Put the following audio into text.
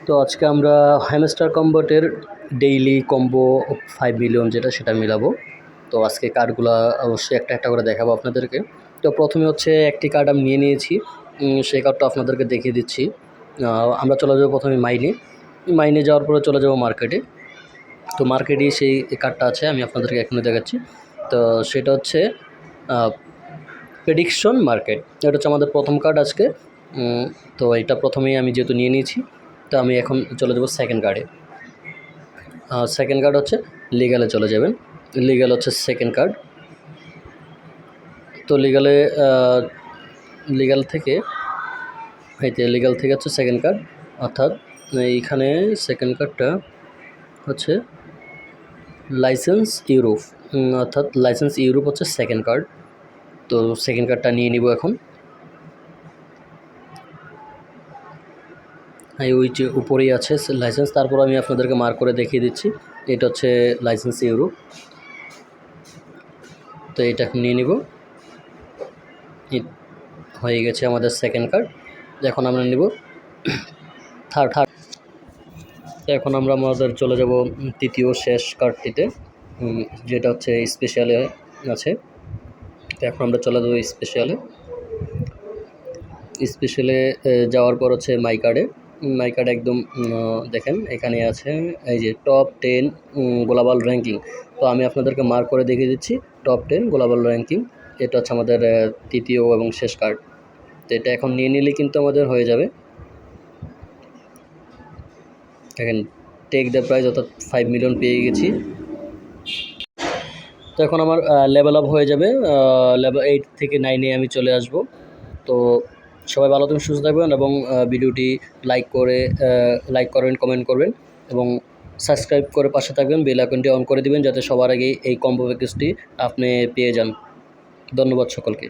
তো আজকে আমরা হ্যামস্টার কম্বোটের ডেইলি কম্বো 5 মিলিয়ন যেটা সেটা মিলাবো। তো আজকে কার্ডগুলো অবশ্যই একটা একটা করে দেখাবো আপনাদেরকে। তো প্রথমে হচ্ছে একটি কার্ড আমি নিয়ে নিয়েছি, সেই কার্ডটা আপনাদেরকে দেখিয়ে দিচ্ছি। আমরা চলে যাবো প্রথমে মাইনে যাওয়ার পরে চলে যাবো মার্কেটে। তো মার্কেটেই সেই কার্ডটা আছে, আমি আপনাদেরকে এখনই দেখাচ্ছি। তো সেটা হচ্ছে প্রেডিকশন মার্কেট, এটা হচ্ছে আমাদের প্রথম কার্ড আজকে। তো এটা প্রথমেই আমি যেহেতু নিয়ে নিয়েছি, তো আমি এখন চলে যাব সেকেন্ড কার্ডে। সেকেন্ড কার্ড হচ্ছে লিগ্যালে চলে যাবেন। লিগ্যাল হচ্ছে সেকেন্ড কার্ড। তো লিগ্যাল থেকে হচ্ছে সেকেন্ড কার্ড, অর্থাৎ এইখানে সেকেন্ড কার্ডটা হচ্ছে লাইসেন্স ইউরোপ, অর্থাৎ লাইসেন্স ইউরোপ হচ্ছে সেকেন্ড কার্ড। তো সেকেন্ড কার্ডটা নিয়ে নিব এখন। ওই যে উপরেই আছে লাইসেন্স, তারপর আমি আপনাদেরকে মার্ক করে দেখিয়ে দিচ্ছি। এটা হচ্ছে লাইসেন্স ইউরোপ। তো এটা এখন নিয়ে নিব। হয়ে গেছে আমাদের সেকেন্ড কার্ড। এখন আমরা নিব থার্ড। এখন আমরা আমাদের চলে যাব তৃতীয় শেষ কার্ডটিতে, যেটা হচ্ছে স্পেশালে আছে। তো এখন আমরা চলে যাবো স্পেশালে যাওয়ার পর হচ্ছে মাই কার্ডে একদম দেখেন এখানে আছে এই যে টপ 10 গ্লোবাল র্যাঙ্কিং। তো আমি আপনাদেরকে মার্ক করে দেখিয়ে দিচ্ছি টপ 10 গ্লোবাল র্যাঙ্কিং। এটা হচ্ছে আমাদের তৃতীয় এবং শেষ কার্ড। তো এটা এখন নিয়ে নিলে কিন্তু আমাদের হয়ে যাবে। দেখেন টেক দ্য প্রাইজ, অর্থাৎ 5 মিলিয়ন পেয়ে গেছি। তো এখন আমার লেভেল আপ হয়ে যাবে, লেভেল 8 থেকে 9-এ আমি চলে আসব। তো সবাই ভালো থাকবেন, সুস্থ থাকবেন এবং ভিডিওটি লাইক করবেন, কমেন্ট করবেন এবং সাবস্ক্রাইব করে পাশে থাকবেন, বেল আইকনটি অন করে দিবেন যাতে সবার আগে এই কম্বো প্যাকেজটি আপনি পেয়ে যান। ধন্যবাদ সকলকে।